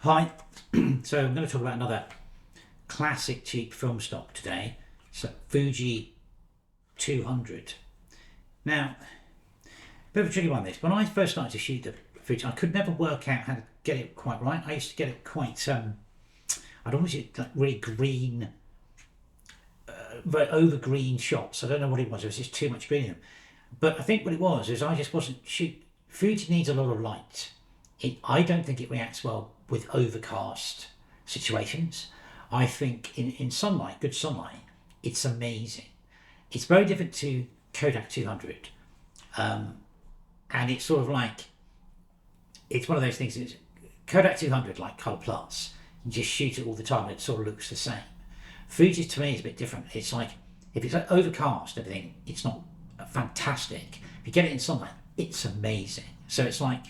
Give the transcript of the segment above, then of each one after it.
Hi, so I'm going to talk about another classic cheap film stock today. So Fuji 200. Now, a bit of a tricky one this. When I first started to shoot the Fuji, I could never work out how to get it quite right. I used to get it quite, I'd always get like really green, very over green shots. I don't know what it was. There was just too much green in them. But I think what it was is I just wasn't shoot. Fuji needs a lot of light. I don't think it reacts well with overcast situations. I think in sunlight, good sunlight, it's amazing. It's very different to Kodak 200. And it's sort of like, it's one of those things, it's Kodak 200, like Color Plus, you just shoot it all the time and it sort of looks the same. Fuji to me is a bit different. It's like, if it's like overcast, everything, it's not fantastic. If you get it in sunlight, it's amazing. So it's like,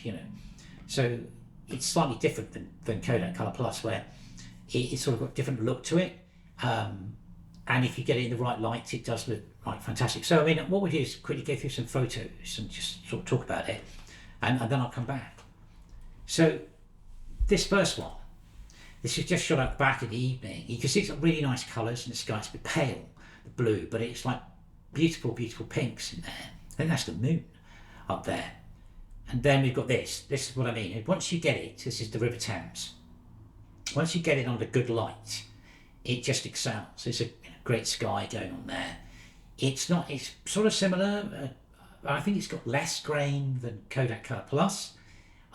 so it's slightly different than Kodak Color Plus, where it's sort of got a different look to it. And if you get it in the right light, it does look like fantastic. So, I mean, what we do is quickly go through some photos and just sort of talk about it, and then I'll come back. So, this first one, this is just shot out back in the evening. You can see it's got really nice colours in the sky. It's a bit pale, the blue, but it's like beautiful, beautiful pinks in there. I think that's the moon up there. And then we've got this. This is what I mean. Once you get it, this is the River Thames. Once you get it under good light, it just excels. There's a great sky going on there. It's sort of similar. I think it's got less grain than Kodak Color Plus.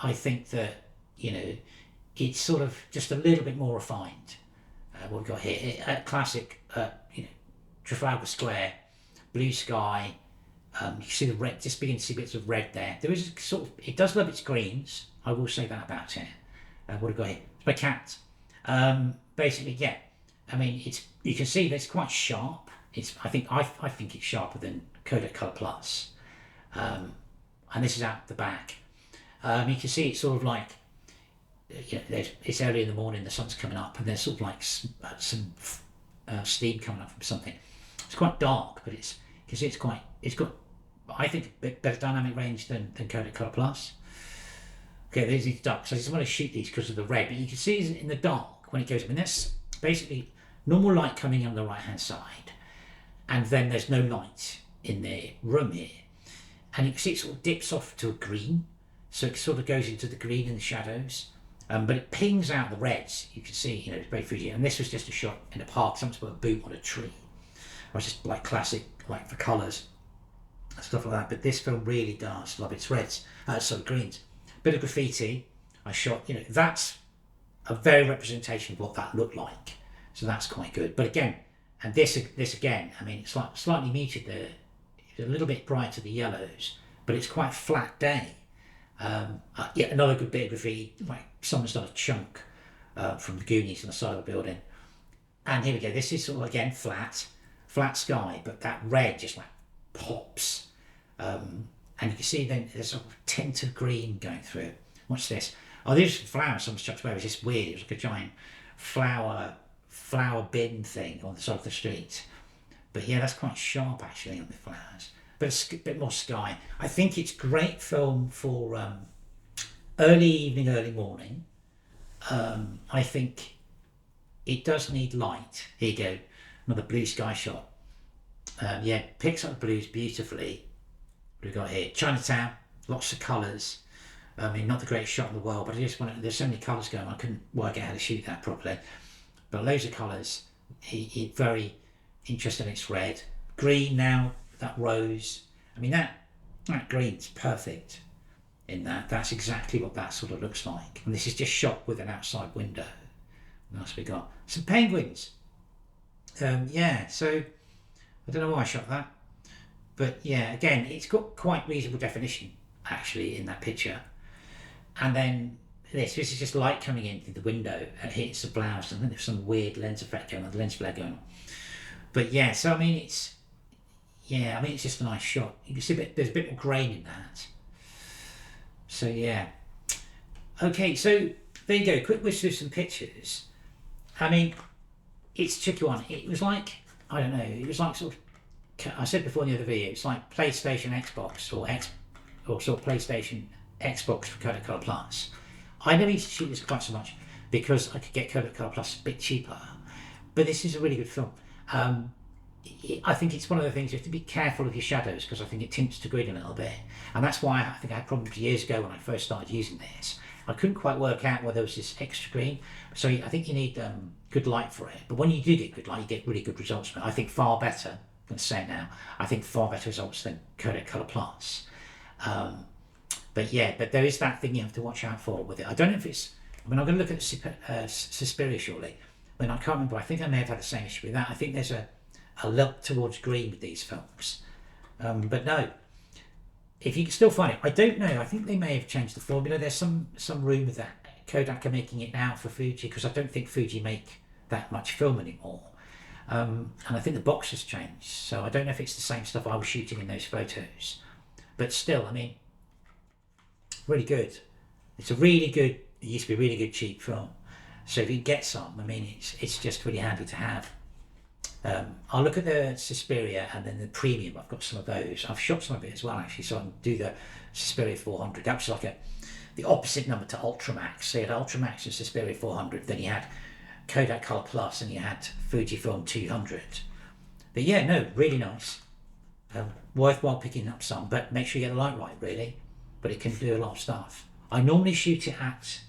I think that, it's sort of just a little bit more refined. What we've got here, classic, Trafalgar Square, blue sky. You can see the red, just begin to see bits of red there. There is a sort of, it does love its greens. I will say that about it. What have we got here? It's my cat. Basically, yeah. I mean, you can see that it's quite sharp. I think it's sharper than Kodak Color Plus. And this is out the back. You can see it's sort of like, it's early in the morning, the sun's coming up, and there's sort of like some steam coming up from something. It's quite dark, but you can see it's got, I think, a bit better dynamic range than Kodak Color Plus. Okay, there's these ducks. I just want to shoot these because of the red, but you can see in the dark when it goes. I mean, that's basically normal light coming in on the right hand side, and then there's no light in the room here, and you can see it sort of dips off to a green, so it sort of goes into the green in the shadows, but it pings out the reds. You can see, it's very Fuji, and this was just a shot in a park. Someone's put a boot on a tree. It was just like classic, like for colours, stuff like that. But this film really does love its reds, greens. Bit of graffiti. I shot, that's a very representation of what that looked like. So that's quite good. But again, and this again, I mean, it's like slightly muted there. It's a little bit brighter the yellows, but it's quite a flat day. Another good bit of graffiti, like someone's done a chunk from the Goonies on the side of the building. And here we go. This is sort of again flat sky, but that red just like pops. And you can see then there's a tint of green going through. Watch this. Oh, there's some flowers someone's chucked away. It was just weird. It was like a giant flower bin thing on the side of the street. But yeah, that's quite sharp actually on the flowers. But it's a bit more sky. I think it's great film for early evening, early morning. I think it does need light. Here you go. Another blue sky shot. Picks up the blues beautifully. What have we got here? Chinatown, lots of colours. I mean, not the greatest shot in the world, but there's so many colours going on, I couldn't work out how to shoot that properly. But loads of colours. He very interested in its red. Green now, that rose. I mean, that green's perfect in that. That's exactly what that sort of looks like. And this is just shot with an outside window. What else we got? Some penguins. So I don't know why I shot that. But yeah, again, it's got quite reasonable definition actually in that picture. And then this is just light coming in through the window and hits the blouse. I think there's some weird lens effect going on, the lens flare going on. But yeah, so I mean, it's just a nice shot. You can see there's a bit more grain in that. So yeah. Okay, so there you go. Quick whiz through some pictures. I mean, it's a tricky one. It was like, I don't know, it was like sort of, I said before in the other video, it's like PlayStation Xbox or sort of PlayStation Xbox for Kodak Color Plus. I never used to shoot this quite so much. because I could get Kodak Color Plus a bit cheaper. But this is a really good film. I think it's one of the things you have to be careful of your shadows, because I think it tints to green a little bit, and that's why I think I had problems years ago when I first started using this. I couldn't quite work out whether there was this extra green, so I think you need good light for it. But when you do get good light, you get really good results from it. I think far better, I'm going to say it now, I think far better results than Kodak Color Plus. But yeah, but there is that thing you have to watch out for with it. I don't know if it's, I mean, I'm going to look at Suspiria shortly. I mean, I can't remember, I think I may have had the same issue with that. I think there's a look towards green with these films. But no, if you can still find it, I don't know, I think they may have changed the formula. There's some rumour that Kodak are making it now for Fuji, because I don't think Fuji make that much film anymore. And I think the box has changed, so I don't know if it's the same stuff I was shooting in those photos. But still, I mean, really good. It's a really good, it used to be a really good cheap film. So if you get some, I mean, it's just really handy to have. I'll look at the Suspiria and then the premium. I've got some of those. I've shot some of it as well, actually, so I can do the Suspiria 400. That was like the opposite number to Ultramax. So you had Ultramax and Suspiria 400, then you had Kodak Color Plus, and you had Fujifilm 200. But yeah, no, really nice. Worthwhile picking up some, but make sure you get the light right, really. But it can do a lot of stuff. I normally shoot it at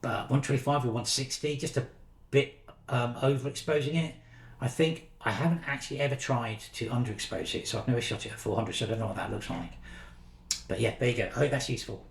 125 or 160, just a bit overexposing it. I think I haven't actually ever tried to underexpose it, so I've never shot it at 400, so I don't know what that looks like. But yeah, there you go. I hope that's useful.